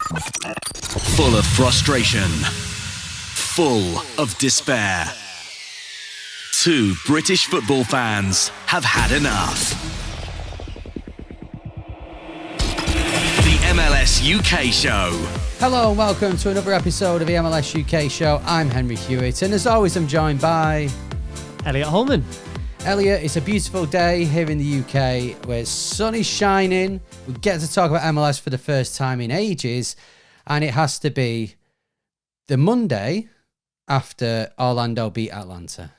Full of frustration, full of despair. Two British football fans have had enough. The MLS UK Show. Hello and welcome to another episode of the MLS UK Show. I'm Henry Hewitt, and as always I'm joined by Elliot Holman. Elliot, it's a beautiful day here in the UK where sun is shining. We get to talk about MLS for the first time in ages, and it has to be the Monday after Orlando beat Atlanta.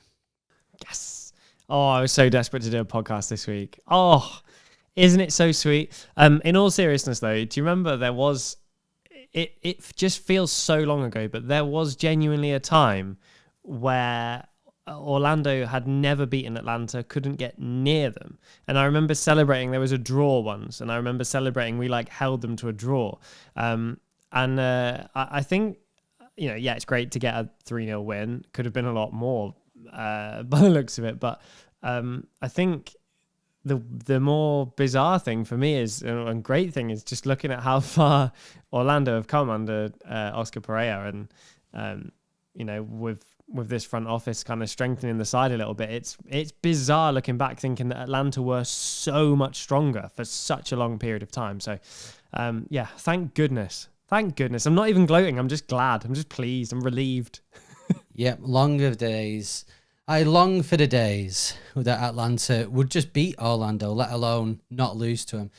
Yes. Oh, I was so desperate to do a podcast this week. Oh, isn't it so sweet? In all seriousness though, do you remember there was, it just feels so long ago, but there was genuinely a time where Orlando had never beaten Atlanta, couldn't get near them. And I remember celebrating, there was a draw once, and I remember celebrating, we held them to a draw. I think, it's great to get a 3-0 win. Could have been a lot more by the looks of it. But I think the more bizarre thing for me is, and great thing is just looking at how far Orlando have come under Oscar Pereira, and with this front office kind of strengthening the side a little bit, it's bizarre looking back thinking that Atlanta were so much stronger for such a long period of time. So thank goodness. I'm not even gloating. I'm just glad. I'm just pleased. I'm relieved. Yep, longer days. I long for the days that Atlanta would just beat Orlando, let alone not lose to them.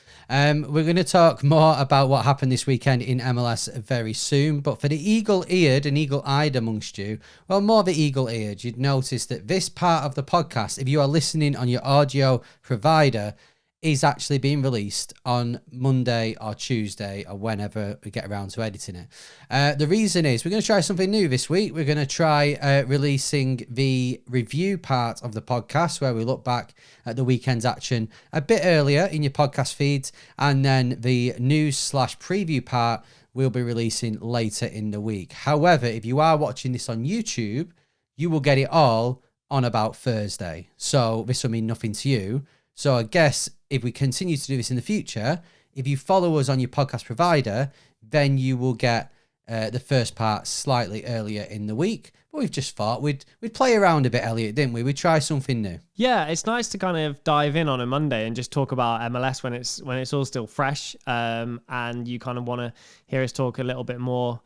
We're going to talk more about what happened this weekend in MLS very soon. But for the eagle-eared and eagle-eyed amongst you, well, more the eagle-eared, you'd notice that this part of the podcast, if you are listening on your audio provider, is actually being released on Monday or Tuesday or whenever we get around to editing it. The reason is we're going to try something new this week. We're going to try releasing the review part of the podcast where we look back at the weekend's action a bit earlier in your podcast feeds, and then the news/preview part we'll be releasing later in the week. However, if you are watching this on YouTube, you will get it all on about Thursday. So this will mean nothing to you. So I guess if we continue to do this in the future, if you follow us on your podcast provider, then you will get the first part slightly earlier in the week. But we've just thought we'd play around a bit, Elliot, didn't we? We'd try something new. Yeah, it's nice to kind of dive in on a Monday and just talk about MLS when it's all still fresh, and you kind of want to hear us talk a little bit more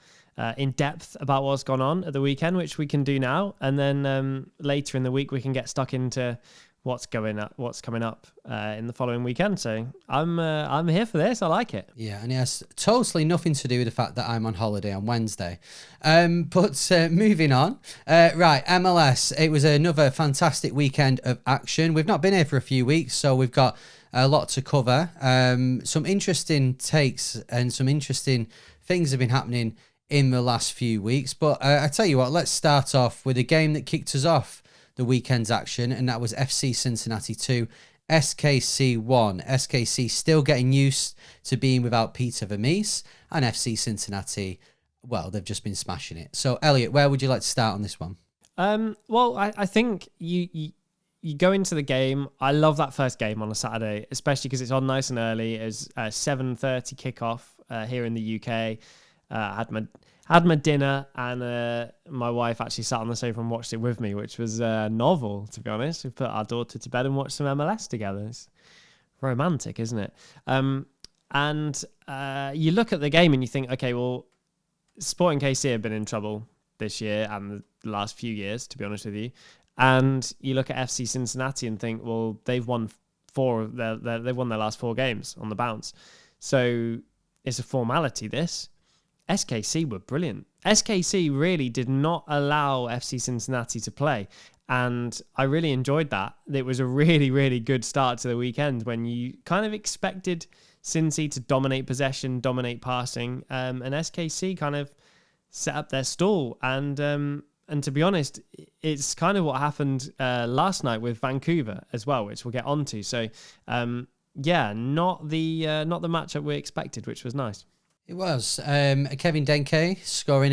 in depth about what's gone on at the weekend, which we can do now, and then later in the week we can get stuck into what's coming up in the following weekend. So I'm here for this. I like it. Yeah, and it has totally nothing to do with the fact that I'm on holiday on Wednesday. But moving on. Right, MLS. It was another fantastic weekend of action. We've not been here for a few weeks, so we've got a lot to cover. Some interesting takes and some interesting things have been happening in the last few weeks. But I tell you what, let's start off with a game that kicked us off the weekend's action, and that was FC Cincinnati 2, SKC 1. SKC still getting used to being without Peter Vermees, and FC Cincinnati, well, they've just been smashing it. So, Elliot, where would you like to start on this one? Well, I think you go into the game. I love that first game on a Saturday, especially because it's on nice and early. It was 7:30 kickoff here in the UK. Had my dinner, and my wife actually sat on the sofa and watched it with me, which was novel, to be honest. We put our daughter to bed and watched some MLS together. It's romantic, isn't it? And you look at the game and you think, okay, well, Sporting KC have been in trouble this year and the last few years, to be honest with you. And you look at FC Cincinnati and think, well, they've won they've won their last 4 games on the bounce. So it's a formality, this. SKC were brilliant. SKC really did not allow FC Cincinnati to play. And I really enjoyed that. It was a really, really good start to the weekend when you kind of expected Cincy to dominate possession, dominate passing. And SKC kind of set up their stall. And to be honest, it's kind of what happened last night with Vancouver as well, which we'll get onto. So, not the matchup we expected, which was nice. It was. Kevin Denke scoring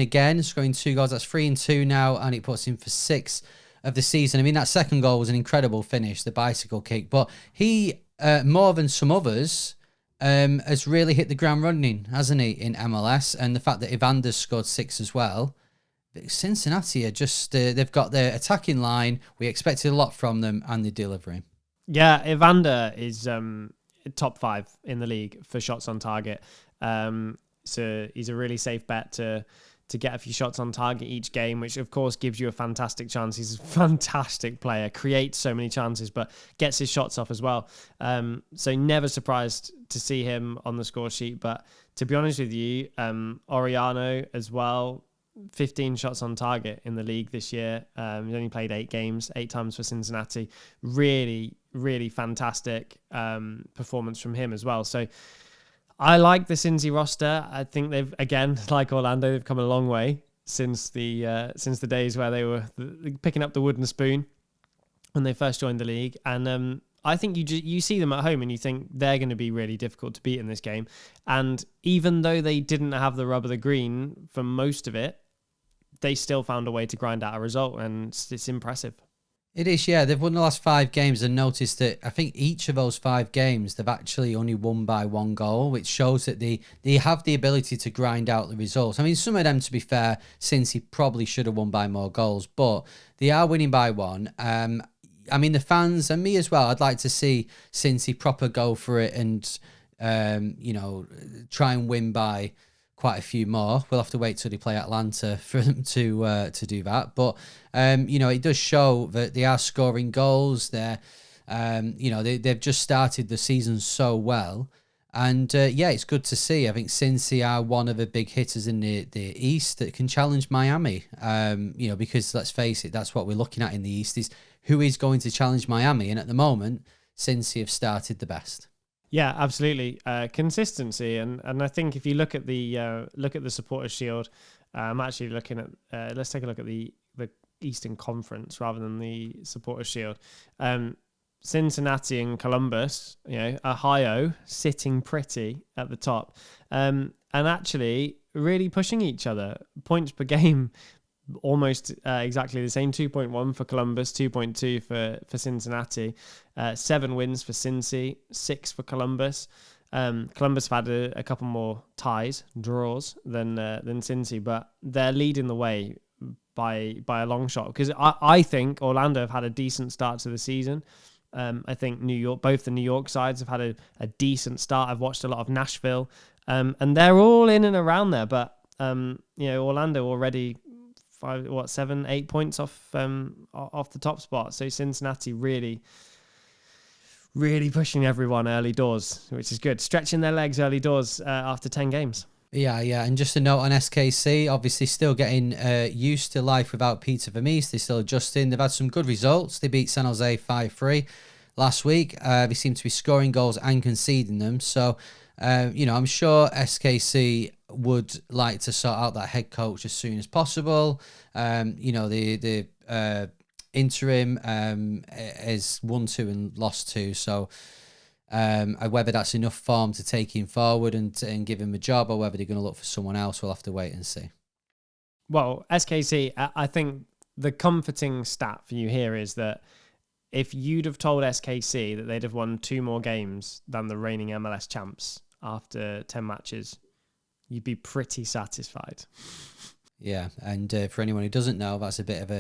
2 goals. That's 3-2 now, and it puts him for 6 of the season. I mean, that second goal was an incredible finish, the bicycle kick. But he, more than some others, has really hit the ground running, hasn't he, in MLS? And the fact that Evander's scored 6 as well. Cincinnati are just, they've got their attacking line. We expected a lot from them, and they're delivering. Yeah, Evander is top 5 in the league for shots on target. So he's a really safe bet to get a few shots on target each game, which of course gives you a fantastic chance. He's a fantastic player, creates so many chances, but gets his shots off as well. So never surprised to see him on the score sheet. But to be honest with you, Oriano as well, 15 shots on target in the league this year. He's only played 8 games, 8 times for Cincinnati. Really, really fantastic performance from him as well. So I like the Cincy roster. I think they've, again, like Orlando, they've come a long way since the days where they were picking up the wooden spoon when they first joined the league. And I think you see them at home and you think they're going to be really difficult to beat in this game. And even though they didn't have the rub of the green for most of it, they still found a way to grind out a result, and it's impressive. It is, yeah. They've won the last 5 games and noticed that I think each of those 5 games, they've actually only won by 1 goal, which shows that they have the ability to grind out the results. I mean, some of them, to be fair, since he probably should have won by more goals, but they are winning by 1. I mean, the fans and me as well, I'd like to see Cincy proper go for it and, try and win by quite a few more. We'll have to wait till they play Atlanta for them to do that. But, it does show that they are scoring goals. They've just started the season so well. And, it's good to see. I think Cincy are one of the big hitters in the East that can challenge Miami, because let's face it, that's what we're looking at in the East is who is going to challenge Miami. And at the moment, Cincy have started the best. Yeah, absolutely. Consistency, and I think if you look at the Supporters Shield, I'm actually looking at. Let's take a look at the Eastern Conference rather than the Supporters Shield. Cincinnati and Columbus, Ohio sitting pretty at the top, and actually really pushing each other. Points per game, almost exactly the same. 2.1 for Columbus, 2.2 for Cincinnati. 7 wins for Cincy, 6 for Columbus. Columbus have had a couple more draws than Cincy, but they're leading the way by a long shot. Because I think Orlando have had a decent start to the season. I think both the New York sides have had a decent start. I've watched a lot of Nashville, and they're all in and around there. But Orlando already 7, 8 points off the top spot. So Cincinnati really, really pushing everyone early doors, which is good. Stretching their legs early doors after 10 games. Yeah. And just a note on SKC, obviously still getting used to life without Peter Vermees. They're still adjusting. They've had some good results. They beat San Jose 5-3 last week. They seem to be scoring goals and conceding them. So, I'm sure SKC would like to sort out that head coach as soon as possible. The interim has won 2 and lost 2. So, whether that's enough form to take him forward and give him a job, or whether they're going to look for someone else, we'll have to wait and see. Well, SKC, I think the comforting stat for you here is that if you'd have told SKC that they'd have won 2 more games than the reigning MLS champs after 10 matches, you'd be pretty satisfied. Yeah, and for anyone who doesn't know, that's a bit of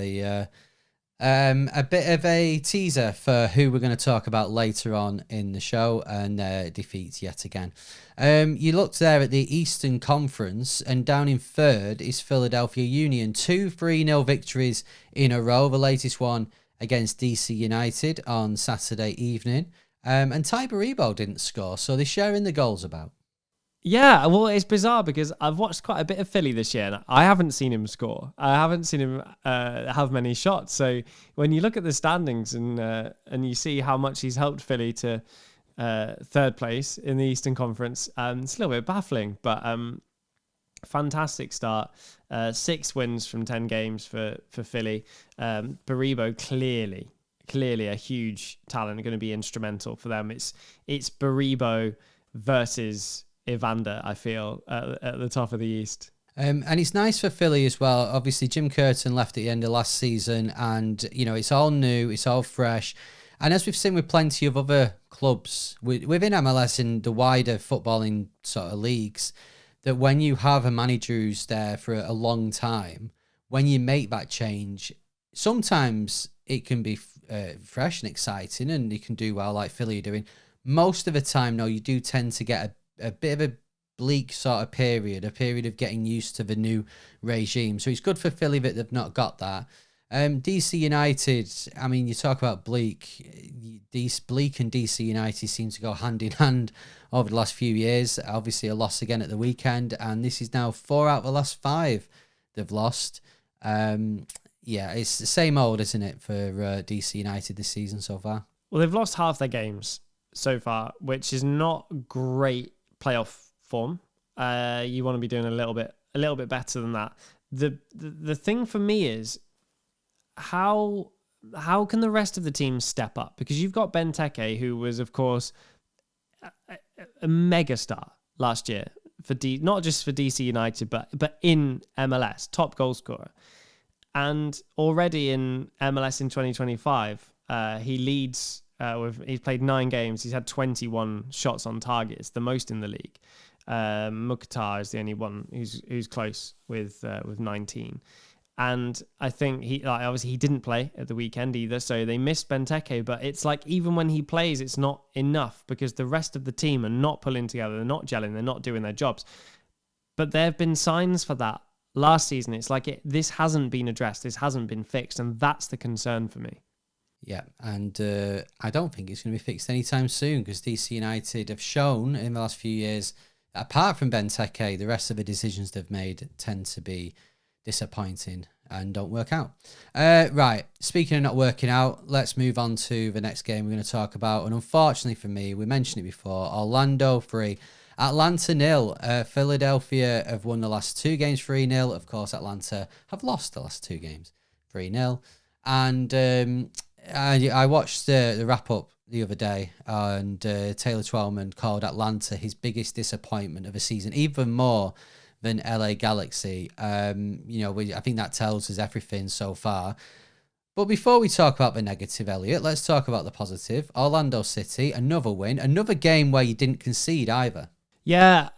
a teaser for who we're going to talk about later on in the show, and defeats yet again. You looked there at the Eastern Conference, and down in 3rd is Philadelphia Union. 2 3-0 victories in a row. The latest one against DC United on Saturday evening. And Ty Baribo didn't score, so they're sharing the goals about. Yeah, well, it's bizarre because I've watched quite a bit of Philly this year, and I haven't seen him score. I haven't seen him have many shots. So when you look at the standings and you see how much he's helped Philly to 3rd place in the Eastern Conference, it's a little bit baffling, but fantastic start. 6 wins from 10 games for Philly. Baribo clearly a huge talent, going to be instrumental for them. It's Baribo versus Evander, I feel, at the top of the East. And it's nice for Philly as well. Obviously, Jim Curtin left at the end of last season, and it's all new, it's all fresh. And as we've seen with plenty of other clubs within MLS and the wider footballing sort of leagues, that when you have a manager who's there for a long time, when you make that change, sometimes it can be fresh and exciting and you can do well like Philly are doing. Most of the time, no, you do tend to get a bit of a bleak sort of period, a period of getting used to the new regime. So it's good for Philly that they've not got that. DC United, I mean, you talk about bleak and DC United seem to go hand in hand over the last few years. Obviously a loss again at the weekend, and this is now 4 out of the last 5 they've lost. Yeah, it's the same old, isn't it, for DC United this season so far? Well, they've lost half their games so far, which is not great playoff form. You want to be doing a little bit better than that. The thing for me is how can the rest of the team step up? Because you've got Benteke, who was, of course, a mega star last year for not just for DC United, but in MLS, top goal scorer. And already in MLS in 2025, he leads he's played 9 games. He's had 21 shots on target. It's the most in the league. Mukhtar is the only one who's close with 19. And I think obviously he didn't play at the weekend either, so they missed Benteke. But it's like even when he plays, it's not enough because the rest of the team are not pulling together. They're not gelling. They're not doing their jobs. But there have been signs for that last season. It's like this hasn't been addressed. This hasn't been fixed, and that's the concern for me. Yeah, and I don't think it's going to be fixed anytime soon because DC United have shown in the last few years, apart from Benteke, the rest of the decisions they've made tend to be disappointing and don't work out. Right, speaking of not working out, let's move on to the next game we're going to talk about. And unfortunately for me, we mentioned it before, Orlando 3, Atlanta 0. Philadelphia have won the last 2 games 3-0. Of course, Atlanta have lost the last 2 games 3-0. And I watched the wrap-up the other day, and Taylor Twellman called Atlanta his biggest disappointment of the season, even more than LA Galaxy. I think that tells us everything so far. But before we talk about the negative, Elliot, let's talk about the positive. Orlando City, another win, another game where you didn't concede either. Yeah,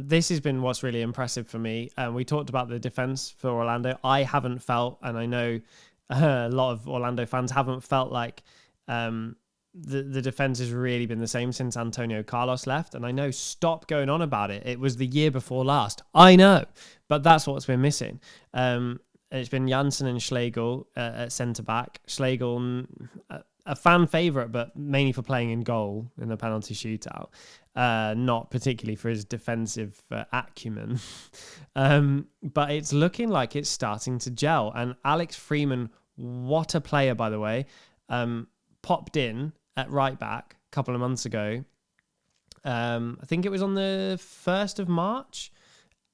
this has been what's really impressive for me. We talked about the defense for Orlando. I haven't felt, and I know a lot of Orlando fans haven't felt like the defense has really been the same since Antonio Carlos left. And I know, stop going on about it. It was the year before last. I know, but that's what's been missing. It's been Janssen and Schlegel at centre-back. Schlegel, a fan favourite, but mainly for playing in goal in the penalty shootout. Not particularly for his defensive acumen. But it's looking like it's starting to gel. And Alex Freeman, what a player, by the way, popped in at right back a couple of months ago. I think it was on the 1st of March.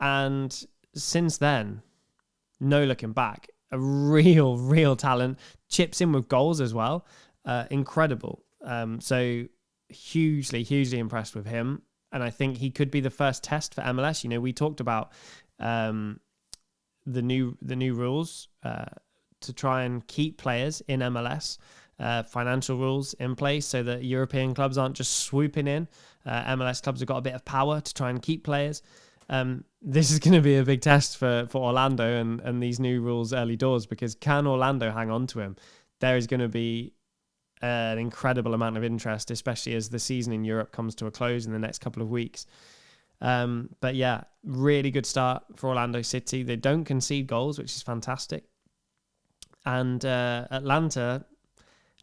And since then, no looking back. A real talent. Chips in with goals as well. Incredible. So hugely impressed with him. And I think he could be the first test for MLS. You know, we talked about the new rules to try and keep players in MLS. Financial rules in place so that European clubs aren't just swooping in. MLS clubs have got a bit of power to try and keep players. This is going to be a big test for Orlando and these new rules early doors, because can Orlando hang on to him? There is going to be an incredible amount of interest, especially as the season in Europe comes to a close in the next couple of weeks. But yeah, really good start for Orlando City. They don't concede goals, which is fantastic. And Atlanta,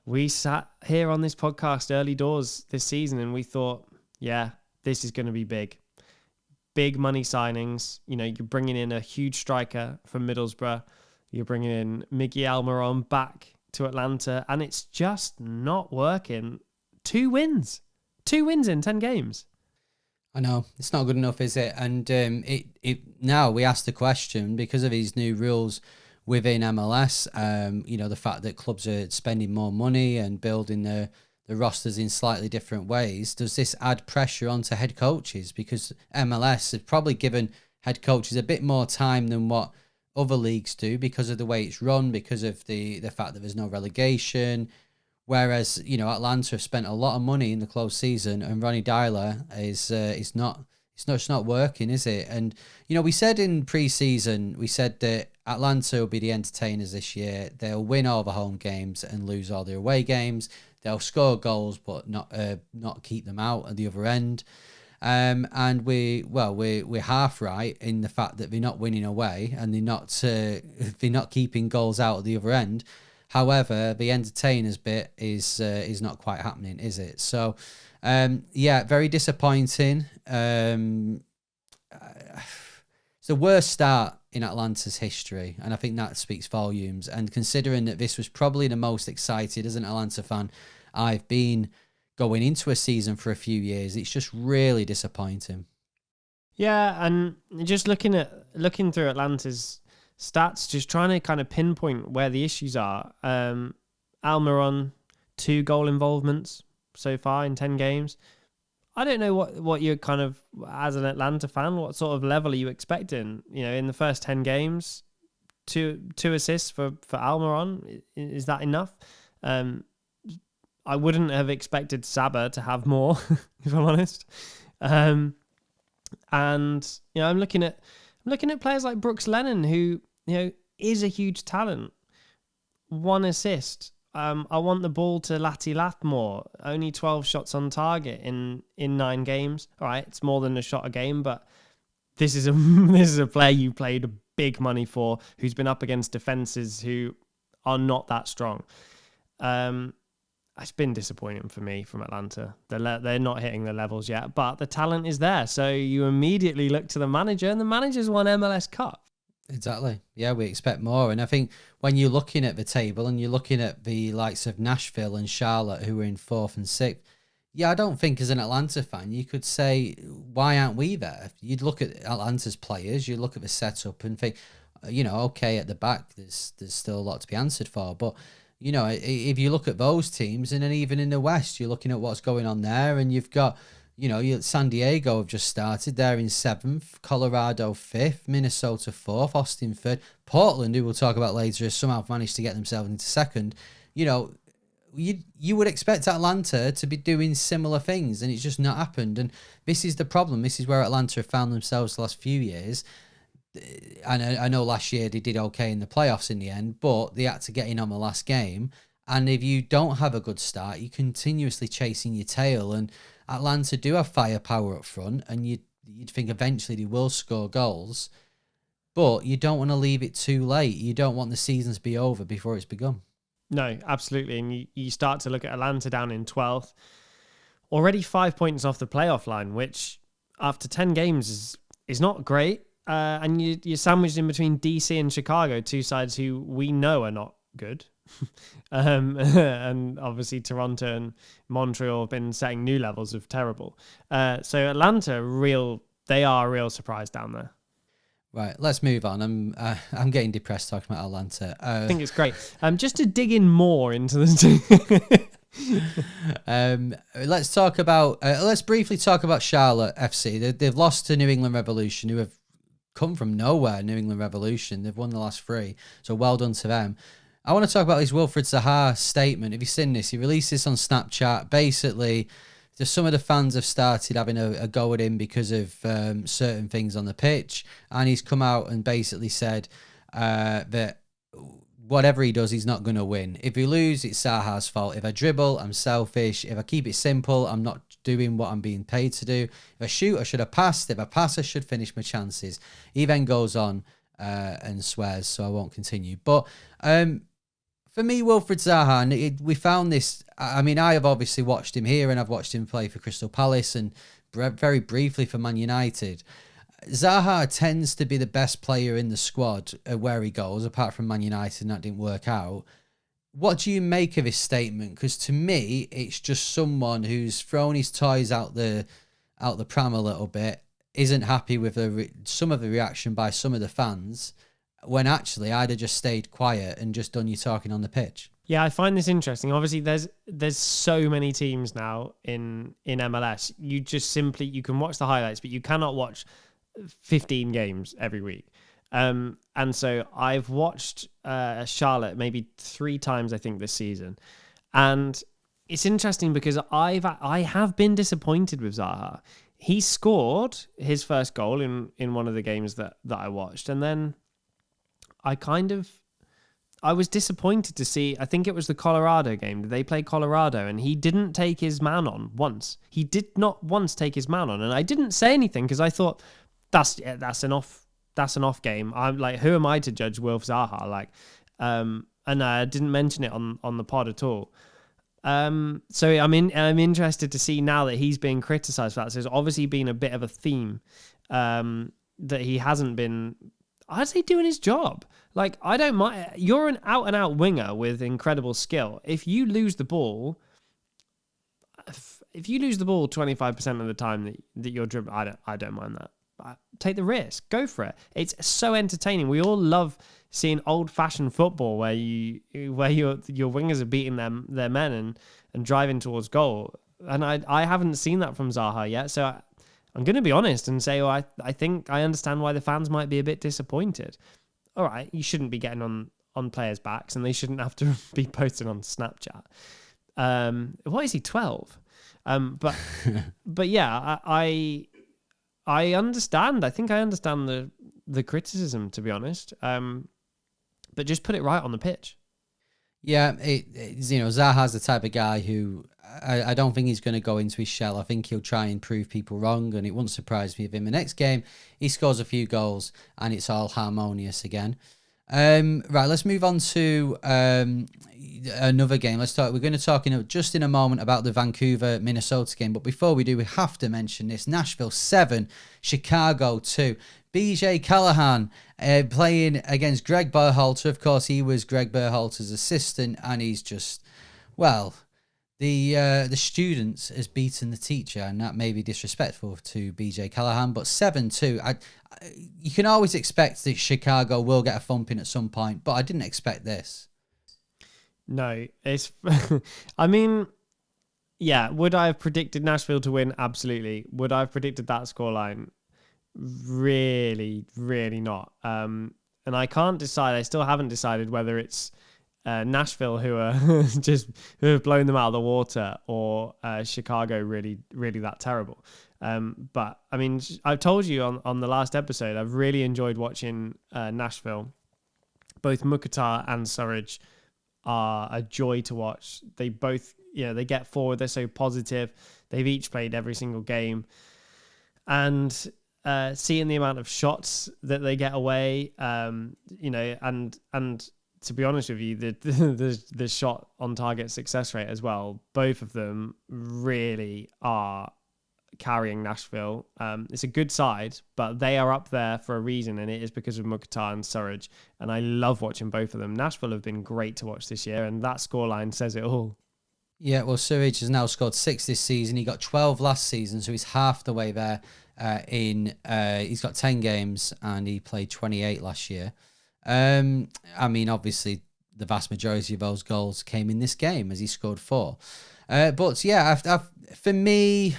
we sat here on this podcast early doors this season and we thought, yeah, this is going to be big. Big money signings. You know, you're bringing in a huge striker from Middlesbrough. You're bringing in Miguel Almiron back to Atlanta, and it's just not working. 2 wins in 10 games. I know, it's not good enough, is it? And it now we ask the question, because of these new rules within MLS, the fact that clubs are spending more money and building the rosters in slightly different ways, does this add pressure onto head coaches? Because MLS has probably given head coaches a bit more time than what other leagues do because of the way it's run, because of the fact that there's no relegation. Whereas, Atlanta have spent a lot of money in the close season, and Ronnie Dyler is not. It's not working, is it? And we said in pre-season, we said that Atlanta will be the entertainers this year. They'll win all the home games and lose all the away games. They'll score goals, but not keep them out at the other end. And we're half right in the fact that they're not winning away and they're not keeping goals out at the other end. However, the entertainers bit is not quite happening, is it? So, very disappointing. It's the worst start in Atlanta's history, and I think that speaks volumes. And considering that this was probably the most excited as an Atlanta fan I've been going into a season for a few years, it's just really disappointing. Yeah, and just looking through Atlanta's stats, just trying to kind of pinpoint where the issues are. Almiron, 2 goal involvements so far in 10 games. I don't know what you're kind of, as an Atlanta fan, what sort of level are you expecting? In the first 10 games, two assists for Almiron. Is that enough? I wouldn't have expected Saba to have more, if I'm honest. And I'm looking at players like Brooks Lennon, who is a huge talent. 1 assist. I want the ball to lat more. Only 12 shots on target in 9 games. All right, it's more than a shot a game, but this is a player you paid big money for, who's been up against defenses who are not that strong. It's been disappointing for me from Atlanta. They're not hitting the levels yet, but the talent is there. So you immediately look to the manager, and the manager's won MLS Cup. Exactly. Yeah, we expect more. And I think when you're looking at the table and you're looking at the likes of Nashville and Charlotte, who are in 4th and 6th, I don't think as an Atlanta fan, you could say, why aren't we there? You'd look at Atlanta's players, you look at the setup and think, okay, at the back, there's still a lot to be answered for. But, if you look at those teams, and then even in the West, you're looking at what's going on there, and you've got, San Diego have just started. They're in 7th, Colorado 5th, Minnesota 4th, Austin 3rd. Portland, who we'll talk about later, has somehow managed to get themselves into 2nd. You would expect Atlanta to be doing similar things, and it's just not happened. And this is the problem. This is where Atlanta have found themselves the last few years. And I know last year they did okay in the playoffs in the end, but they had to get in on the last game. And if you don't have a good start, you're continuously chasing your tail. And Atlanta do have firepower up front, and you'd think eventually they will score goals, but you don't want to leave it too late. You don't want the season to be over before it's begun. No, absolutely. And you start to look at Atlanta down in 12th, already 5 points off the playoff line, which after 10 games is not great. And you're sandwiched in between DC and Chicago, 2 sides who we know are not good. And obviously Toronto and Montreal have been setting new levels of terrible. So Atlanta, they are a real surprise down there. Right, let's move on. I'm getting depressed talking about Atlanta. I think it's great. Just to dig in more into this. Let's talk about. Let's briefly talk about Charlotte FC. They've lost to New England Revolution, who have come from nowhere. New England Revolution. They've won the last 3, so well done to them. I want to talk about this Wilfried Zaha statement. Have you seen this? He released this on Snapchat. Basically, just some of the fans have started having a go at him because of certain things on the pitch. And he's come out and basically said that whatever he does, he's not going to win. If we lose, it's Zaha's fault. If I dribble, I'm selfish. If I keep it simple, I'm not doing what I'm being paid to do. If I shoot, I should have passed. If I pass, I should finish my chances. He then goes on and swears, so I won't continue. But for me, Wilfried Zaha, and we found this. I mean, I have obviously watched him here, and I've watched him play for Crystal Palace and very briefly for Man United. Zaha tends to be the best player in the squad where he goes, apart from Man United, and that didn't work out. What do you make of his statement? Because to me, it's just someone who's thrown his toys out the pram a little bit, isn't happy with some of the reaction by some of the fans, when actually I'd have just stayed quiet and just done your talking on the pitch. Yeah, I find this interesting. Obviously, there's so many teams now in MLS. You can watch the highlights, but you cannot watch 15 games every week. And so I've watched Charlotte maybe 3 times, I think, this season. And it's interesting because I have been disappointed with Zaha. He scored his first goal in one of the games that I watched, and then I was disappointed to see, I think it was the Colorado game. They played Colorado, and he didn't take his man on once. He did not once take his man on, and I didn't say anything because I thought that's an off game. I'm like, who am I to judge Wilf Zaha? Like, and I didn't mention it on the pod at all. So I'm interested to see now that he's being criticised for that. So there's obviously been a bit of a theme that he hasn't been, I'd say, doing his job. Like, I don't mind. You're an out-and-out winger with incredible skill. If you lose the ball, 25% of the time that you're dribbling, I don't mind that. Take the risk. Go for it. It's so entertaining. We all love seeing old-fashioned football where your wingers are beating their men and driving towards goal. And I haven't seen that from Zaha yet. So I'm going to be honest and say, I think I understand why the fans might be a bit disappointed. All right, you shouldn't be getting on players' backs, and they shouldn't have to be posted on Snapchat. What is he, 12? But yeah, I understand. I think I understand the criticism, to be honest. But just put it right on the pitch. Yeah, Zaha's the type of guy who I don't think he's going to go into his shell. I think he'll try and prove people wrong, and it wouldn't surprise me if in the next game he scores a few goals and it's all harmonious again. Right, let's move on to another game. We're going to talk just in a moment about the Vancouver Minnesota game, but before we do, we have to mention this: Nashville 7, Chicago 2. BJ Callahan playing against Greg Berhalter. Of course, he was Greg Berhalter's assistant, and he's just, well, the students has beaten the teacher, and that may be disrespectful to BJ Callahan, but 7-2. You can always expect that Chicago will get a thumping at some point, but I didn't expect this. No, it's... I mean, yeah, would I have predicted Nashville to win? Absolutely. Would I have predicted that scoreline? Really, really not. And I can't decide. I still haven't decided whether it's Nashville who have blown them out of the water, or Chicago really, really that terrible. But I mean, I've told you on the last episode, I've really enjoyed watching Nashville. Both Mukhtar and Surridge are a joy to watch. They both, they get forward. They're so positive. They've each played every single game, and seeing the amount of shots that they get away, and to be honest with you, the shot on target success rate as well, both of them really are carrying Nashville. It's a good side, but they are up there for a reason, and it is because of Mukhtar and Surridge, and I love watching both of them. Nashville have been great to watch this year, and that scoreline says it all. Yeah, well, Surridge has now scored 6 this season. He got 12 last season, so he's half the way there. He's got 10 games, and he played 28 last year. I mean, obviously, the vast majority of those goals came in this game, as he scored 4. But yeah, for me,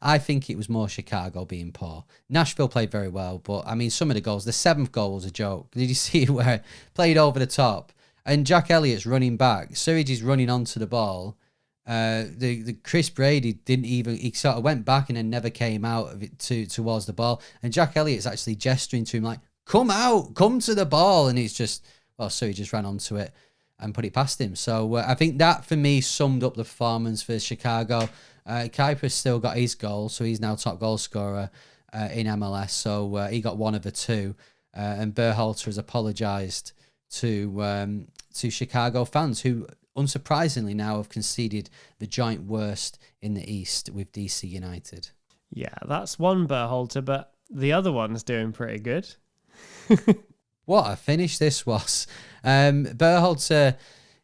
I think it was more Chicago being poor. Nashville played very well, but I mean, some of the goals, the 7th goal was a joke. Did you see where it played over the top? And Jack Elliott's running back. Surridge is running onto the ball. The Chris Brady he sort of went back and then never came out of it towards the ball. And Jack Elliott's actually gesturing to him like, come out, come to the ball. And it's just, Surridge just ran onto it and put it past him. So I think that for me summed up the performance for Chicago. Kuiper's still got his goal, so he's now top goal scorer in MLS. So he got one of the 2. And Berhalter has apologised to Chicago fans, who unsurprisingly now have conceded the joint worst in the East with DC United. Yeah, that's one Berhalter, but the other one's doing pretty good. What a finish this was. Berhalter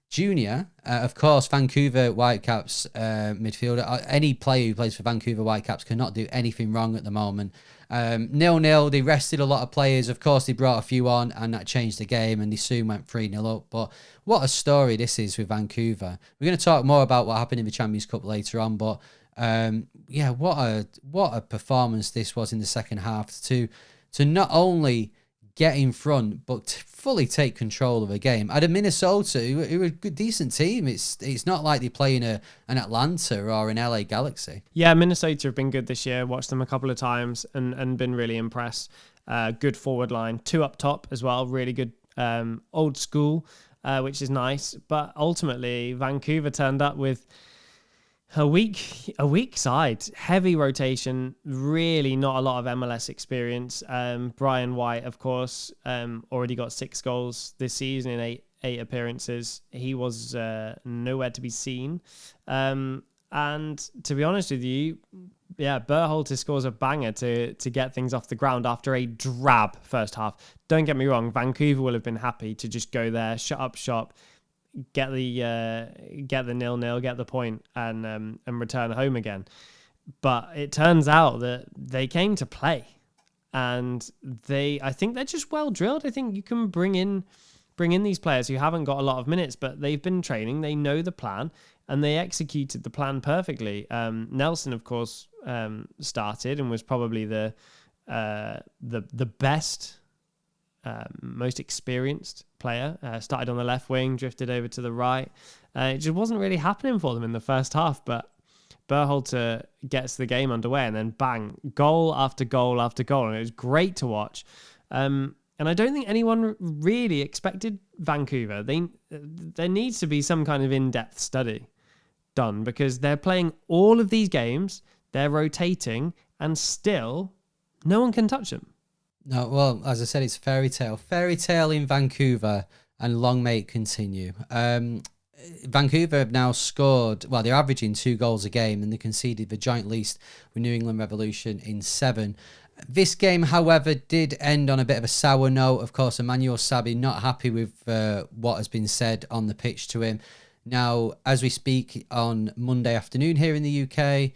Jr., of course, Vancouver Whitecaps midfielder. Any player who plays for Vancouver Whitecaps cannot do anything wrong at the moment. 0-0, they rested a lot of players. Of course, they brought a few on, and that changed the game, and they soon went 3-0 up. But what a story this is with Vancouver. We're going to talk more about what happened in the Champions Cup later on, but yeah, what a performance this was in the second half to not only get in front, but fully take control of a game. At a Minnesota, who are a good, decent team. It's not like they're playing an Atlanta or an LA Galaxy. Yeah, Minnesota have been good this year. Watched them a couple of times and been really impressed. Good forward line, 2 up top as well. Really good, old school, which is nice. But ultimately, Vancouver turned up with a weak side, heavy rotation, really not a lot of MLS experience. Brian White, of course, already got 6 goals this season in eight appearances. He was nowhere to be seen. And to be honest with you, yeah, Berhalter scores a banger to get things off the ground after a drab first half. Don't get me wrong, Vancouver will have been happy to just go there, shut up shop, get the 0-0, get the point, and return home again. But it turns out that they came to play, and I think they're just well drilled. I think you can bring in these players who haven't got a lot of minutes, but they've been training, they know the plan, and they executed the plan perfectly. Nelson, of course, started and was probably the best, most experienced player. Started on the left wing, drifted over to the right. It just wasn't really happening for them in the first half, but Berhalter gets the game underway, and then bang, goal after goal after goal, and it was great to watch. And I don't think anyone really expected Vancouver. There needs to be some kind of in-depth study done, because they're playing all of these games, they're rotating, and still no one can touch them. No, well, as I said, it's fairy tale in Vancouver, and long may it continue. Vancouver have now scored, well, they're averaging 2 goals a game, and they conceded the joint least with New England Revolution in 7. This game, however, did end on a bit of a sour note. Of course, Emmanuel Sabbi not happy with what has been said on the pitch to him. Now, as we speak on Monday afternoon here in the UK,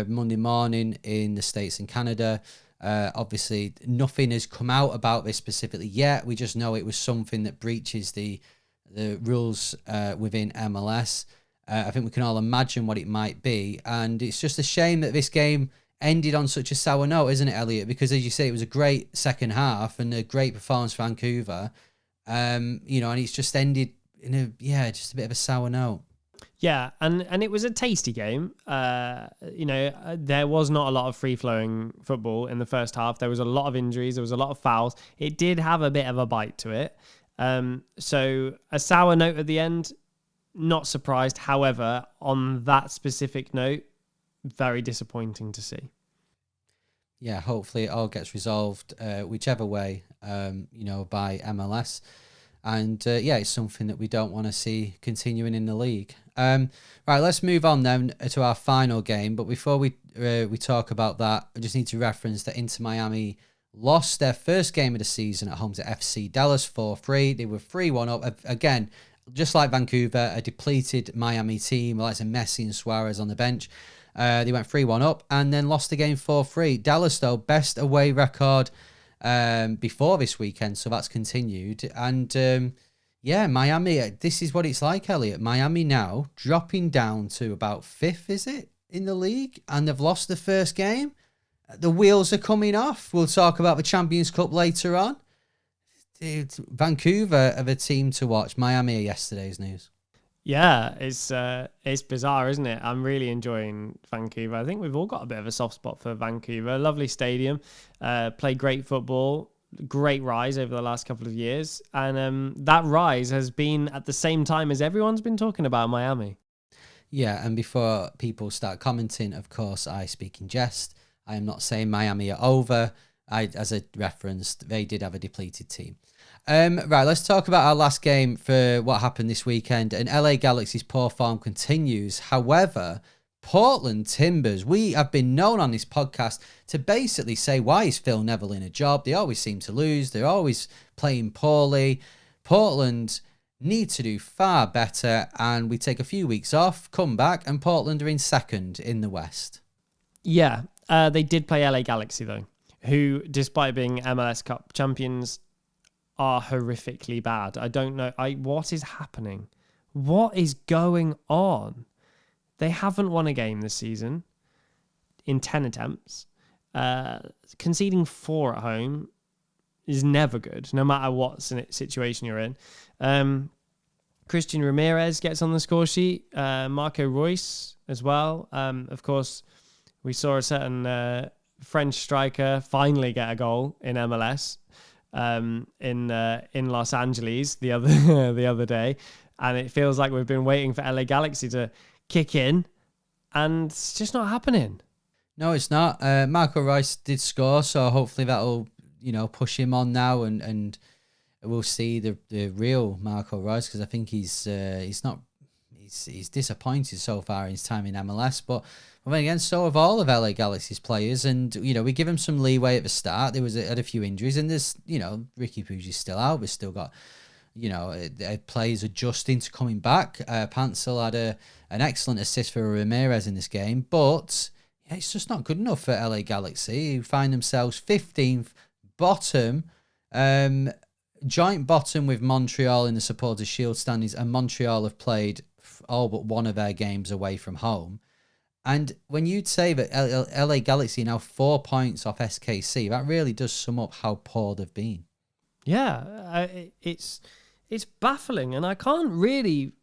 Monday morning in the States and Canada, obviously nothing has come out about this specifically yet. We just know it was something that breaches the rules within MLS. I think we can all imagine what it might be. And it's just a shame that this game ended on such a sour note, isn't it, Elliot? Because as you say, it was a great second half and a great performance for Vancouver. And it's just ended in just a bit of a sour note. Yeah, and it was a tasty game. There was not a lot of free-flowing football in the first half. There was a lot of injuries. There was a lot of fouls. It did have a bit of a bite to it. So a sour note at the end, not surprised. However, on that specific note, very disappointing to see. Yeah, hopefully it all gets resolved whichever way, by MLS. And it's something that we don't want to see continuing in the league. Right, let's move on then to our final game. But before we talk about that, I just need to reference that Inter Miami lost their first game of the season at home to FC Dallas 4-3. They were 3-1 up. Again, just like Vancouver, a depleted Miami team, like some Messi and Suarez on the bench. They went 3-1 up and then lost the game 4-3. Dallas, though, best away record before this weekend, so that's continued. And Miami, this is what it's like, Elliot. Miami now dropping down to about 5th, is it, in the league? And they've lost the first game. The wheels are coming off. We'll talk about the Champions Cup later on. Vancouver are the team to watch. Miami are yesterday's news. Yeah, it's bizarre, isn't it? I'm really enjoying Vancouver. I think we've all got a bit of a soft spot for Vancouver. Lovely stadium, play great football, great rise over the last couple of years. And that rise has been at the same time as everyone's been talking about Miami. Yeah, and before people start commenting, of course, I speak in jest. I am not saying Miami are over. As I referenced, they did have a depleted team. Right, let's talk about our last game for what happened this weekend. And LA Galaxy's poor form continues. However, Portland Timbers, we have been known on this podcast to basically say, why is Phil Neville in a job? They always seem to lose. They're always playing poorly. Portland need to do far better. And we take a few weeks off, come back, and Portland are in second in the West. Yeah, they did play LA Galaxy, though, who, despite being MLS Cup champions, are horrifically bad. I don't know. What is happening? What is going on? They haven't won a game this season in 10 attempts, conceding 4 at home. is never good, no matter what situation you're in. Christian Ramirez gets on the score sheet. Marco Reus as well. Of course, we saw a certain French striker finally get a goal in MLS in Los Angeles the other day, and it feels like we've been waiting for LA Galaxy to kick in, and it's just not happening. No, it's not. Marco Reus did score, so hopefully that'll push him on now, and we'll see the real Marco Reus, because I think he's disappointed so far in his time in MLS, but then again, so have all of LA Galaxy's players, and we give him some leeway at the start. There had a few injuries, and there's Ricky Puig's still out. We've still got players adjusting to coming back. Pansel had an excellent assist for Ramirez in this game, but yeah, it's just not good enough for LA Galaxy, who find themselves 15th bottom, joint bottom with Montreal in the Supporters' Shield standings, and Montreal have played all but one of their games away from home. And when you'd say that LA Galaxy are now 4 points off SKC, that really does sum up how poor they've been. Yeah, it's baffling, and I can't really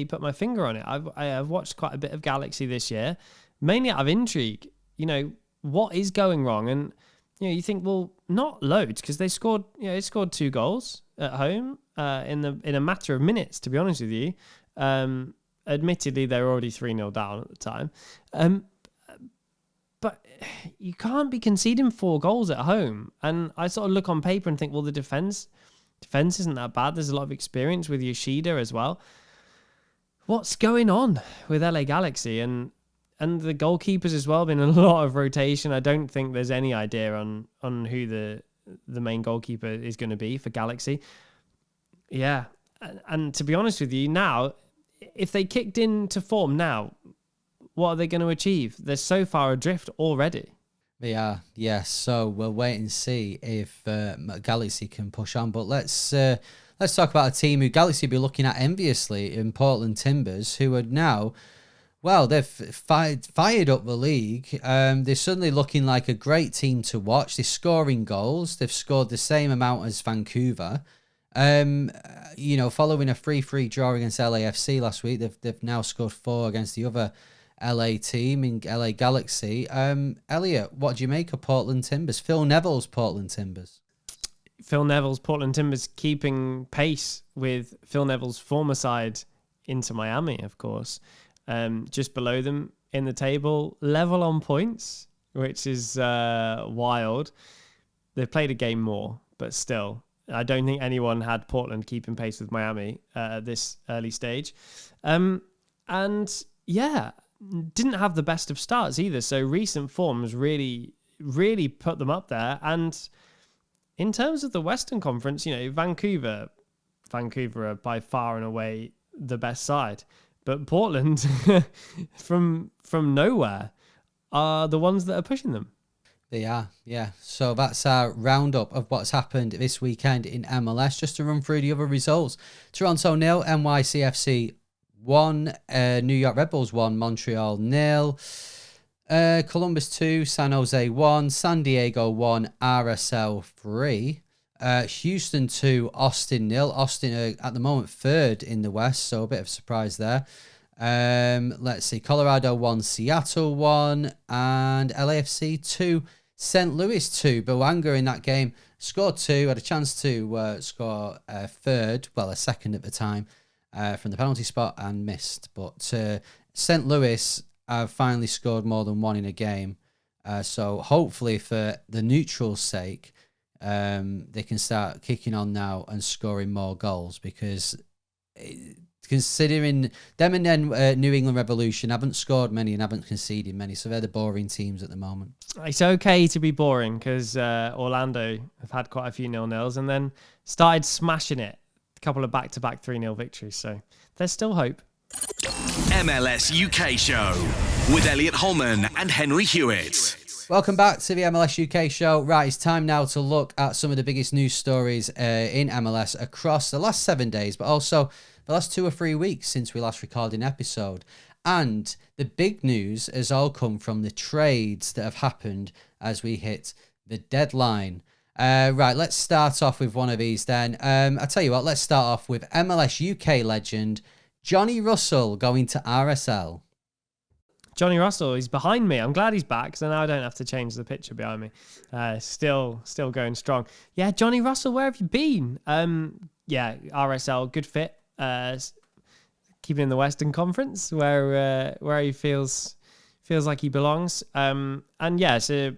put my finger on it. I've watched quite a bit of Galaxy this year, mainly out of intrigue. What is going wrong? And you think, well, not loads, because they scored 2 goals at home in a matter of minutes. To be honest with you. Admittedly, they were already 3-0 down at the time. But you can't be conceding 4 goals at home. And I sort of look on paper and think, well, the defense isn't that bad. There's a lot of experience with Yoshida as well. What's going on with LA Galaxy? And the goalkeepers as well, been a lot of rotation. I don't think there's any idea on who the main goalkeeper is going to be for Galaxy. Yeah. And to be honest with you, now, if they kicked into form now, what are they going to achieve? They're so far adrift already. They are, yes. So we'll wait and see if Galaxy can push on. But let's talk about a team who Galaxy will be looking at enviously in Portland Timbers, who are now, well, they've fired up the league. They're suddenly looking like a great team to watch. They're scoring goals. They've scored the same amount as Vancouver. Following a 3-3 draw against LAFC last week, they've now scored 4 against the other LA team in LA Galaxy. Elliot, what do you make of Portland Timbers? Phil Neville's Portland Timbers. Phil Neville's Portland Timbers keeping pace with Phil Neville's former side Inter Miami, of course. Just below them in the table, level on points, which is wild. They've played a game more, but still, I don't think anyone had Portland keeping pace with Miami at this early stage. And yeah, didn't have the best of starts either. So recent forms really, really put them up there. And in terms of the Western Conference, Vancouver are by far and away the best side. But Portland, from nowhere, are the ones that are pushing them. They are, yeah. So that's our roundup of what's happened this weekend in MLS. Just to run through the other results. Toronto 0, NYCFC 1, New York Red Bulls 1, Montreal 0, Columbus 2, San Jose 1, San Diego 1, RSL 3, Houston 2, Austin 0. Austin are at the moment 3rd in the West, so a bit of a surprise there. Let's see, Colorado 1, Seattle 1, and LAFC 2, St. Louis 2. But Wagner in that game scored 2, had a chance to score a second at the time from the penalty spot and missed. But St. Louis have finally scored more than 1 in a game. So hopefully for the neutral's sake, they can start kicking on now and scoring more goals, because considering them and then New England Revolution haven't scored many and haven't conceded many, so they're the boring teams at the moment. It's okay to be boring, because Orlando have had quite a few 0-0s and then started smashing it. A couple of back-to-back 3-0 victories, so there's still hope. MLS UK Show with Elliot Holman and Henry Hewitt. Welcome back to the MLS UK Show. Right, it's time now to look at some of the biggest news stories in MLS across the last 7 days, but also the last 2 or 3 weeks since we last recorded an episode. And the big news has all come from the trades that have happened as we hit the deadline. Right, let's start off with one of these then. I tell you what, let's start off with MLS UK legend Johnny Russell going to RSL. Johnny Russell, he's behind me. I'm glad he's back, so now I don't have to change the picture behind me. Still going strong. Yeah, Johnny Russell, where have you been? Yeah, RSL, good fit. Keeping in the Western Conference, where he feels like he belongs. And yeah, it's a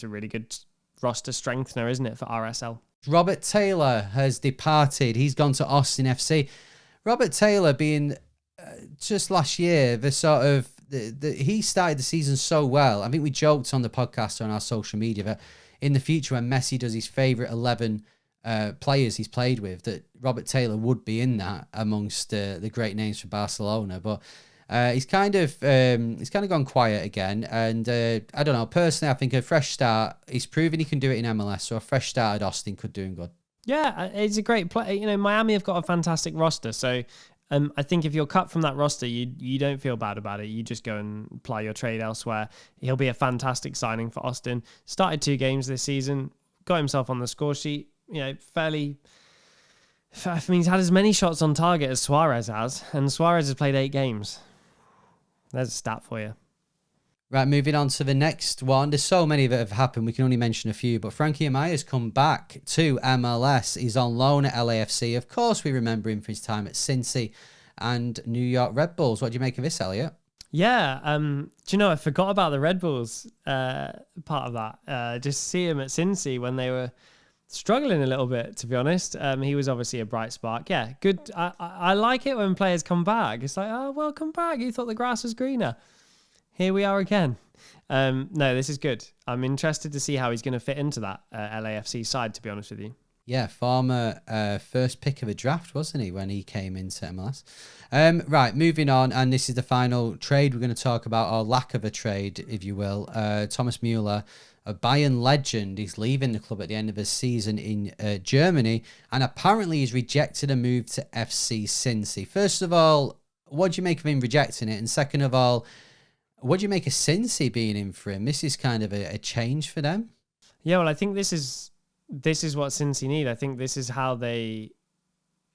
really good roster strengthener, isn't it, for RSL? Robert Taylor has departed. He's gone to Austin FC. Robert Taylor being just last year, he started the season so well. I think we joked on the podcast on our social media that in the future when Messi does his favourite 11 players he's played with, that Robert Taylor would be in that amongst the great names for Barcelona. But he's kind of gone quiet again. And I don't know, personally, I think a fresh start, he's proven he can do it in MLS, so a fresh start at Austin could do him good. Yeah, it's a great play. You know, Miami have got a fantastic roster, so I think if you're cut from that roster, you don't feel bad about it. You just go and ply your trade elsewhere. He'll be a fantastic signing for Austin. Started 2 games this season, got himself on the score sheet. You know, he's had as many shots on target as Suarez has, and Suarez has played 8 games. There's a stat for you. Right, moving on to the next one. There's so many that have happened. We can only mention a few, but Frankie Amaya's come back to MLS. He's on loan at LAFC. Of course, we remember him for his time at Cincy and New York Red Bulls. What do you make of this, Elliot? Yeah, do you know, I forgot about the Red Bulls part of that. Just see him at Cincy when they were struggling a little bit, to be honest. He was obviously a bright spark. Yeah, good. I like it when players come back. It's like, oh, welcome back. You thought the grass was greener. Here we are again. No, this is good. I'm interested to see how he's going to fit into that LAFC side, to be honest with you. Yeah, former first pick of a draft, wasn't he, when he came into MLS? Right, moving on, and this is the final trade we're going to talk about, or lack of a trade, if you will. Thomas Mueller, a Bayern legend, he's leaving the club at the end of the season in Germany, and apparently he's rejected a move to FC Cincy. First of all, what do you make of him rejecting it? And second of all, what do you make of Cincy being in for him? This is kind of a change for them. Yeah, well, I think this is what Cincy need. I think this is how they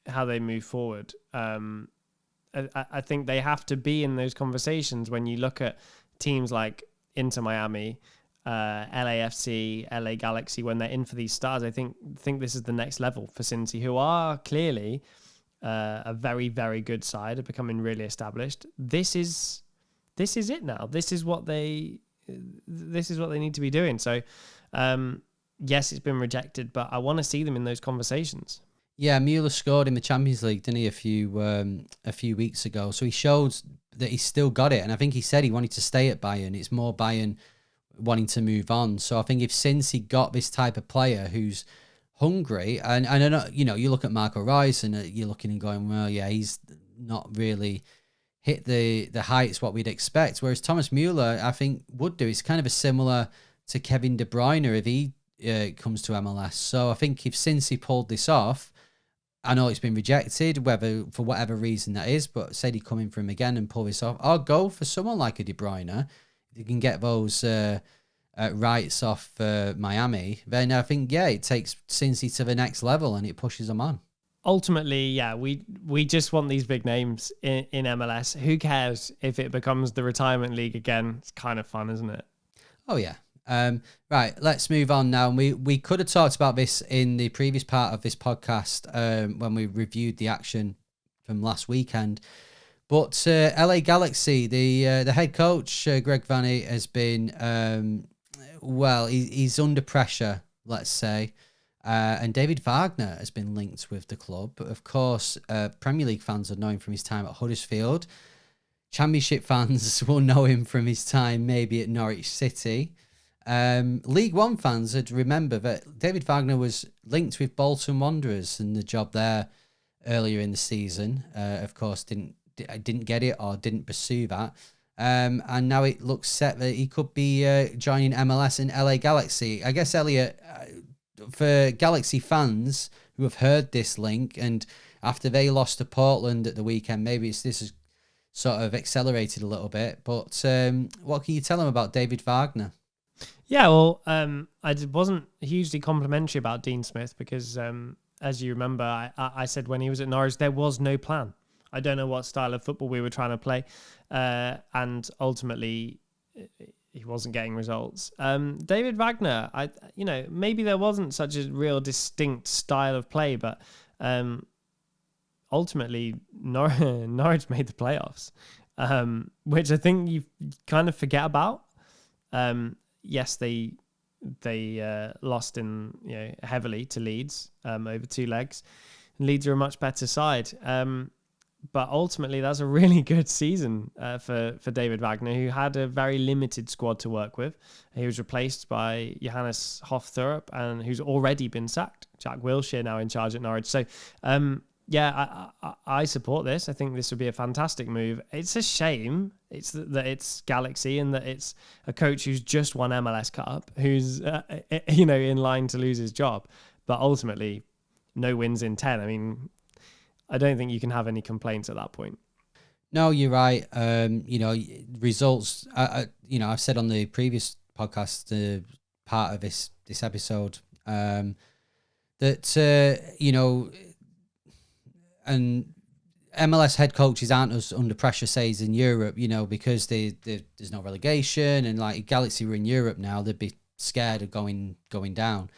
move forward. I think they have to be in those conversations when you look at teams like Inter Miami, LAFC, LA Galaxy, when they're in for these stars. I think this is the next level for Cincy, who are clearly a very, very good side, are becoming really established. This is it now. This is what they need to be doing. So, yes, it's been rejected, but I want to see them in those conversations. Yeah, Mueller scored in the Champions League, didn't he, a few weeks ago? So he showed that he's still got it, and I think he said he wanted to stay at Bayern. It's more Bayern wanting to move on. So I think if Cincy got this type of player who's hungry, and I know, you know, you look at Marco Reus and you're looking and going, well, yeah, he's not really hit the heights what we'd expect. Whereas Thomas Mueller, I think, would do. It's kind of a similar to Kevin De Bruyne if he comes to MLS. So I think if Cincy pulled this off, I know it's been rejected, whether for whatever reason that is, but said he'd come in for him again and pull this off, or go for someone like a De Bruyne. If you can get those rights off Miami, then I think, yeah, it takes Cincy to the next level and it pushes them on. Ultimately, yeah, we just want these big names in MLS. Who cares if it becomes the retirement league again? It's kind of fun, isn't it? Oh, yeah. Right, let's move on now. We could have talked about this in the previous part of this podcast when we reviewed the action from last weekend. But LA Galaxy, the head coach, Greg Vanney, has been, he's under pressure, let's say. And David Wagner has been linked with the club. But of course, Premier League fans would know him from his time at Huddersfield. Championship fans will know him from his time maybe at Norwich City. League One fans would remember that David Wagner was linked with Bolton Wanderers and the job there earlier in the season. Of course, didn't get it or didn't pursue that. And now it looks set that he could be joining MLS and LA Galaxy. I guess, Elliot, for Galaxy fans who have heard this link, and after they lost to Portland at the weekend, maybe this is sort of accelerated a little bit. But what can you tell them about David Wagner? Yeah, well, wasn't hugely complimentary about Dean Smith because, as you remember, I said when he was at Norwich, there was no plan. I don't know what style of football we were trying to play. And ultimately, he wasn't getting results. David Wagner, maybe there wasn't such a real distinct style of play, but ultimately, Norwich made the playoffs, which I think you kind of forget about. Yes, they lost heavily to Leeds over 2 legs. Leeds are a much better side. But ultimately, that's a really good season for David Wagner, who had a very limited squad to work with. He was replaced by Johannes Hofthurup, and who's already been sacked. Jack Wilshere now in charge at Norwich. So, I support this. I think this would be a fantastic move. It's a shame that it's Galaxy and that it's a coach who's just won MLS Cup, who's in line to lose his job. But ultimately, no wins in 10. I mean, I don't think you can have any complaints at that point. No, you're right. Results. I've said on the previous podcast, part of this episode, that and MLS head coaches aren't as under pressure, say, as in Europe. Because there's no relegation, and like Galaxy were in Europe now, they'd be scared of going down.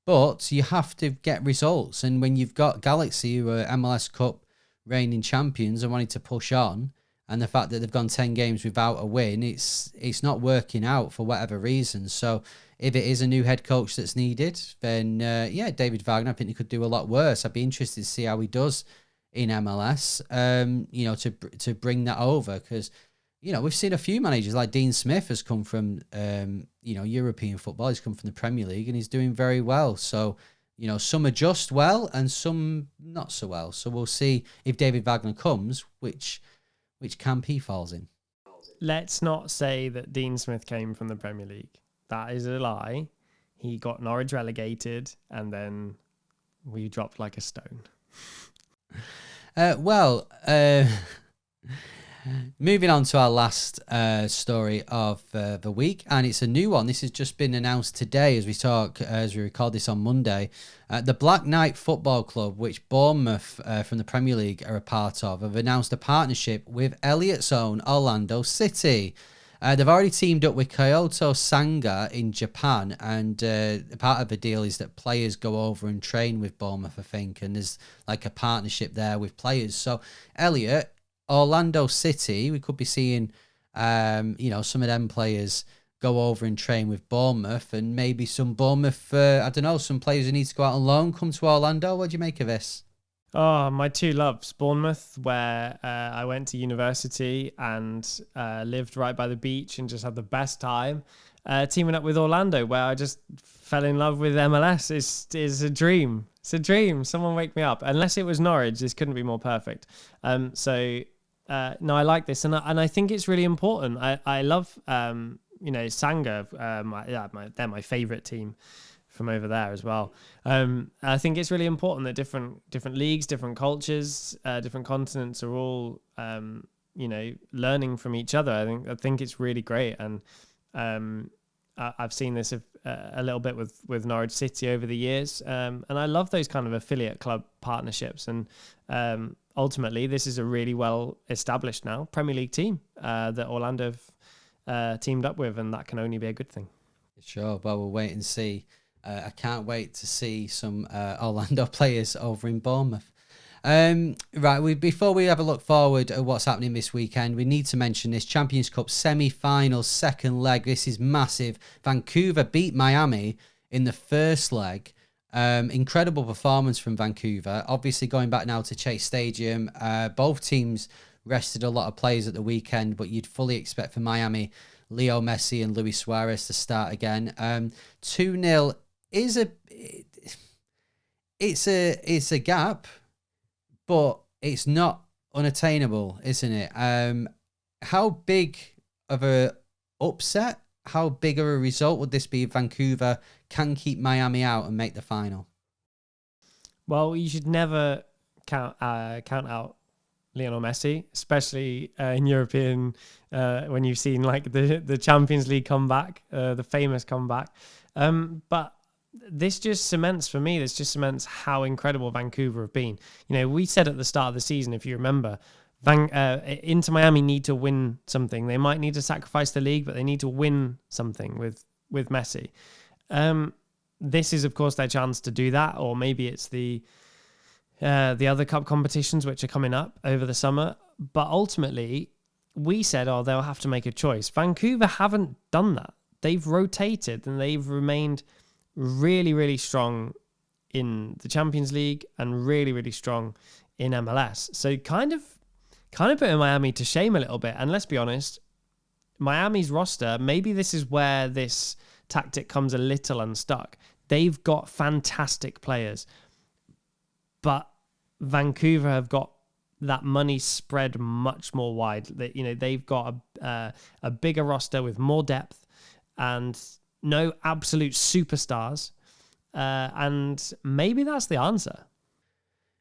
But you have to get results. And when you've got Galaxy, who are MLS Cup reigning champions and wanting to push on, and the fact that they've gone 10 games without a win, it's not working out for whatever reason. So if it is a new head coach that's needed, then, David Wagner, I think he could do a lot worse. I'd be interested to see how he does in MLS, to bring that over. Because, we've seen a few managers, like Dean Smith has come from, European football. He's come from the Premier League and he's doing very well. So, some adjust well and some not so well. So we'll see if David Wagner comes, which camp he falls in. Let's not say that Dean Smith came from the Premier League. That is a lie. He got Norwich relegated and then we dropped like a stone. Moving on to our last story of the week, and it's a new one. This has just been announced today as we record this on Monday. The Black Knight Football Club, which Bournemouth from the Premier League are a part of, have announced a partnership with Elliot's own Orlando City. They've already teamed up with Kyoto Sanga in Japan, and part of the deal is that players go over and train with Bournemouth, I think, and there's like a partnership there with players. So Elliot, Orlando City, we could be seeing, some of them players go over and train with Bournemouth, and maybe some Bournemouth, some players who need to go out on loan come to Orlando. What do you make of this? Oh, my two loves, Bournemouth, where I went to university and lived right by the beach and just had the best time. Teaming up with Orlando, where I just fell in love with MLS, is a dream. It's a dream. Someone wake me up. Unless it was Norwich, this couldn't be more perfect. I like this, and I think it's really important. I love Sanga. They're my favorite team from over there as well. I think it's really important that different leagues, different cultures, different continents are all learning from each other. I think it's really great, and I've seen this a little bit with Norwich City over the years, and I love those kind of affiliate club partnerships. And ultimately, this is a really well established now Premier League team that Orlando have teamed up with, and that can only be a good thing. Sure, well, we'll wait and see. I can't wait to see some Orlando players over in Bournemouth. Before we have a look forward at what's happening this weekend, we need to mention this Champions Cup semi-final second leg. This is massive. Vancouver beat Miami in the first leg. Incredible performance from Vancouver. Obviously going back now to Chase Stadium. Both teams rested a lot of players at the weekend, but you'd fully expect for Miami, Leo Messi and Luis Suarez to start again. 2-0 is it's a gap, but it's not unattainable, isn't it? How big of a upset, how big of a result would this be if Vancouver can keep Miami out and make the final? Well, you should never count out Lionel Messi, especially in European, when you've seen like the Champions League comeback, the famous comeback. But this just cements how incredible Vancouver have been. We said at the start of the season, if you remember, Inter Miami need to win something. They might need to sacrifice the league, but they need to win something with Messi. This is, of course, their chance to do that, or maybe it's the other cup competitions which are coming up over the summer. But ultimately, we said, they'll have to make a choice. Vancouver haven't done that. They've rotated and they've remained really, really strong in the Champions League and really, really strong in MLS. So kind of putting Miami to shame a little bit. And let's be honest, Miami's roster, maybe this is where this tactic comes a little unstuck. They've got fantastic players, but Vancouver have got that money spread much more wide. They've got a bigger roster with more depth and no absolute superstars. And maybe that's the answer.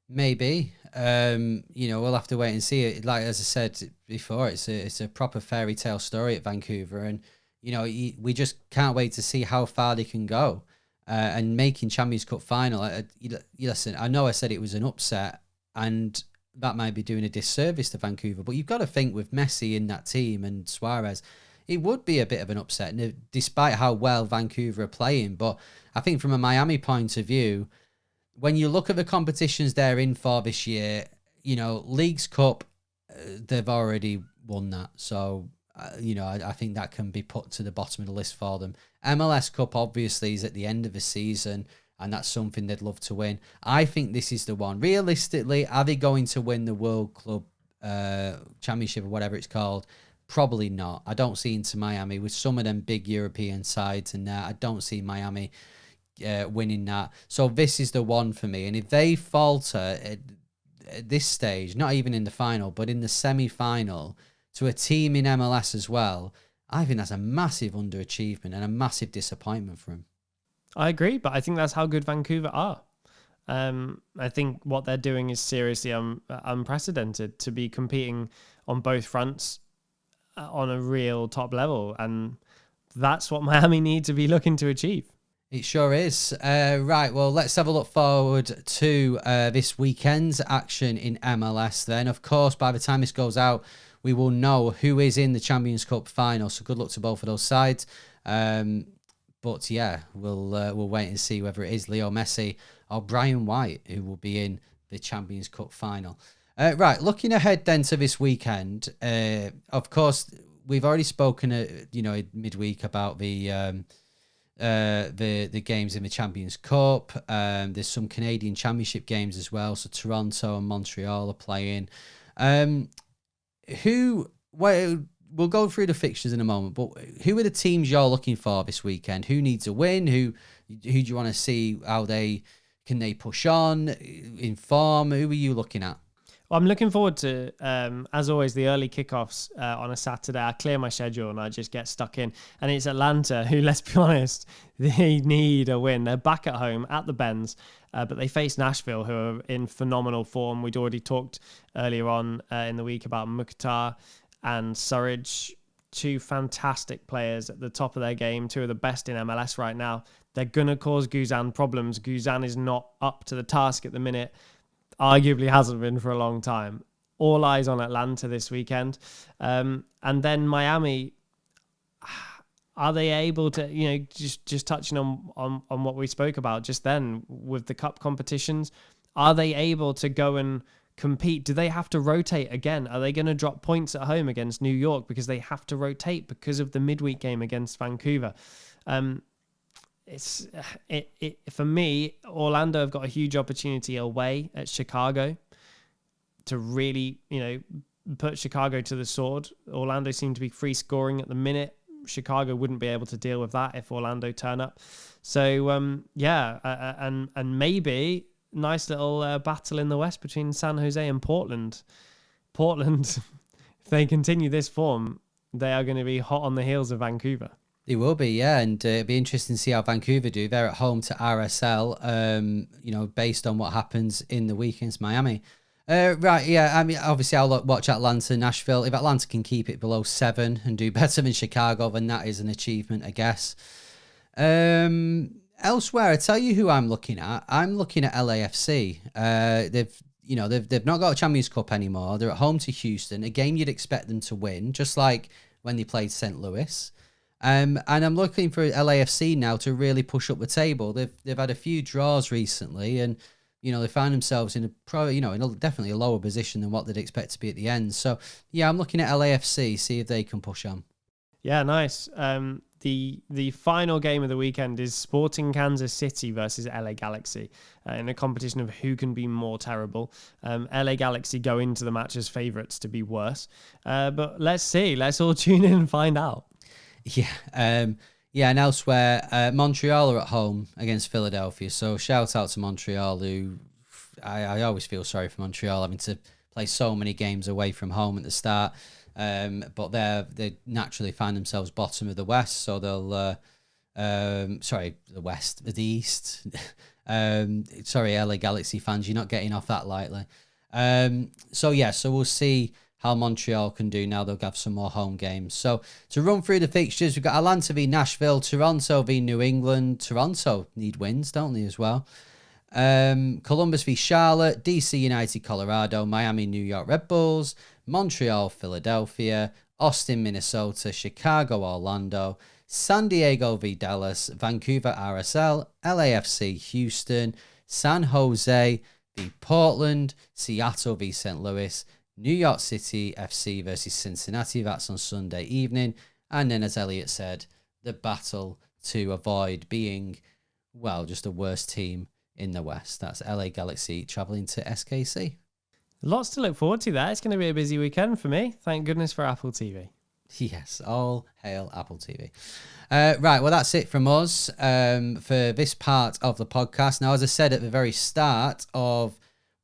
Maybe. We'll have to wait and see it. Like, as I said before, it's a proper fairy tale story at Vancouver. And, we just can't wait to see how far they can go. And making Champions Cup final. Listen, I know I said it was an upset, and that might be doing a disservice to Vancouver, but you've got to think with Messi in that team and Suarez, it would be a bit of an upset, despite how well Vancouver are playing. But I think from a Miami point of view, when you look at the competitions they're in for this year, Leagues Cup, they've already won that. So, I think that can be put to the bottom of the list for them. MLS Cup, obviously, is at the end of the season, and that's something they'd love to win. I think this is the one. Realistically, are they going to win the World Club Championship or whatever it's called? Probably not. I don't see Inter Miami with some of them big European sides and that. I don't see Miami winning that. So this is the one for me. And if they falter at this stage, not even in the final, but in the semi-final, to a team in MLS as well, I think that's a massive underachievement and a massive disappointment for them. I agree, but I think that's how good Vancouver are. I think what they're doing is seriously unprecedented to be competing on both fronts on a real top level. And that's what Miami need to be looking to achieve. It sure is. Right, well, let's have a look forward to this weekend's action in MLS then. Of course, by the time this goes out, we will know who is in the Champions Cup final. So good luck to both of those sides. But yeah, we'll wait and see whether it is Leo Messi or Brian White who will be in the Champions Cup final. Right, looking ahead then to this weekend. Of course, we've already spoken midweek about the games in the Champions Cup. There's some Canadian Championship games as well. So Toronto and Montreal are playing. We'll go through the fixtures in a moment, but who are the teams you're looking for this weekend? Who needs a win? Who do you want to see? Can they push on in form? Who are you looking at? Well, I'm looking forward to, as always, the early kickoffs on a Saturday. I clear my schedule and I just get stuck in. And it's Atlanta who, let's be honest, they need a win. They're back at home at the Benz, but they face Nashville, who are in phenomenal form. We'd already talked earlier on in the week about Mukhtar and Surridge, two fantastic players at the top of their game, two of the best in MLS right now. They're going to cause Guzan problems. Guzan is not up to the task at the minute. Arguably hasn't been for a long time. All eyes on Atlanta this weekend. And then Miami, are they able to, just touching on what we spoke about just then with the cup competitions, are they able to go and compete? Do they have to rotate again? Are they going to drop points at home against New York because they have to rotate because of the midweek game against Vancouver? For me, Orlando have got a huge opportunity away at Chicago to really, put Chicago to the sword. Orlando seem to be free scoring at the minute. Chicago wouldn't be able to deal with that if Orlando turn up. So, and maybe nice little battle in the West between San Jose and Portland. Portland, if they continue this form, they are going to be hot on the heels of Vancouver. It will be, yeah, and it'll be interesting to see how Vancouver do. They're at home to RSL, based on what happens in the week against Miami. Right, yeah. I mean, obviously, I'll watch Atlanta, Nashville. If Atlanta can keep it below 7 and do better than Chicago, then that is an achievement, I guess. Elsewhere, I tell you who I'm looking at. I'm looking at LAFC. They've not got a Champions Cup anymore. They're at home to Houston, a game you'd expect them to win, just like when they played St. Louis. And I'm looking for LAFC now to really push up the table. They've had a few draws recently, and they find themselves in definitely a lower position than what they'd expect to be at the end. So yeah, I'm looking at LAFC, see if they can push on. Yeah, nice. The final game of the weekend is Sporting Kansas City versus LA Galaxy in a competition of who can be more terrible. LA Galaxy go into the match as favourites to be worse. But let's see. Let's all tune in and find out. Yeah. And elsewhere, Montreal are at home against Philadelphia. So shout out to Montreal, who I always feel sorry for Montreal having to play so many games away from home at the start. But they naturally find themselves bottom of the West, so they'll the East. LA Galaxy fans, you're not getting off that lightly. So we'll see how Montreal can do now. They'll have some more home games. So to run through the fixtures, we've got Atlanta v Nashville, Toronto v New England. Toronto need wins, don't they, as well? Columbus v Charlotte, DC United, Colorado, Miami, New York Red Bulls, Montreal, Philadelphia, Austin, Minnesota, Chicago, Orlando, San Diego v Dallas, Vancouver, RSL, LAFC, Houston, San Jose v Portland, Seattle v St. Louis, New York City FC versus Cincinnati. That's on Sunday evening. And then, as Elliot said, the battle to avoid being, just the worst team in the West. That's LA Galaxy travelling to SKC. Lots to look forward to there. It's going to be a busy weekend for me. Thank goodness for Apple TV. Yes, all hail Apple TV. Right, well, that's it from us for this part of the podcast. Now, as I said at the very start of,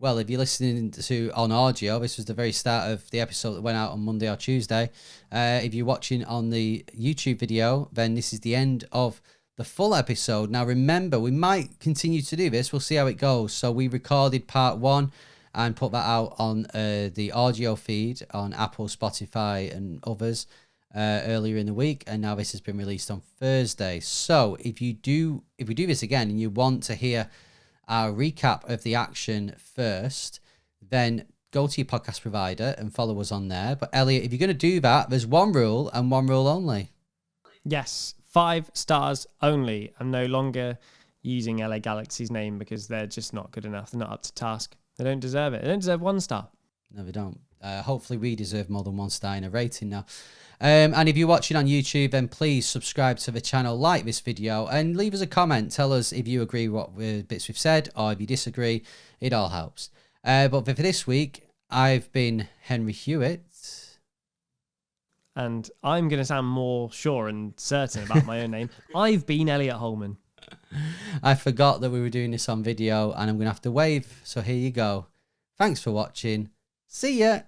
if you're listening to on audio, this was the very start of the episode that went out on Monday or Tuesday. If you're watching on the YouTube video, then this is the end of the full episode. Now, remember, we might continue to do this. We'll see how it goes. So we recorded part 1 and put that out on the audio feed on Apple, Spotify, and others earlier in the week, and now this has been released on Thursday. So if we do this again and you want to hear our recap of the action first, then go to your podcast provider and follow us on there. But Elliot, if you're going to do that, there's one rule and one rule only. Yes, 5 stars only. I'm no longer using LA Galaxy's name because they're just not good enough. They're not up to task. They don't deserve it. They don't deserve 1 star. No, they don't. Hopefully we deserve more than 1 star in a rating now. And if you're watching on YouTube, then please subscribe to the channel, like this video, and leave us a comment. Tell us if you agree with bits we've said, or if you disagree. It all helps. But for this week, I've been Henry Hewitt. And I'm going to sound more sure and certain about my own name. I've been Elliot Holman. I forgot that we were doing this on video, and I'm going to have to wave. So here you go. Thanks for watching. See ya.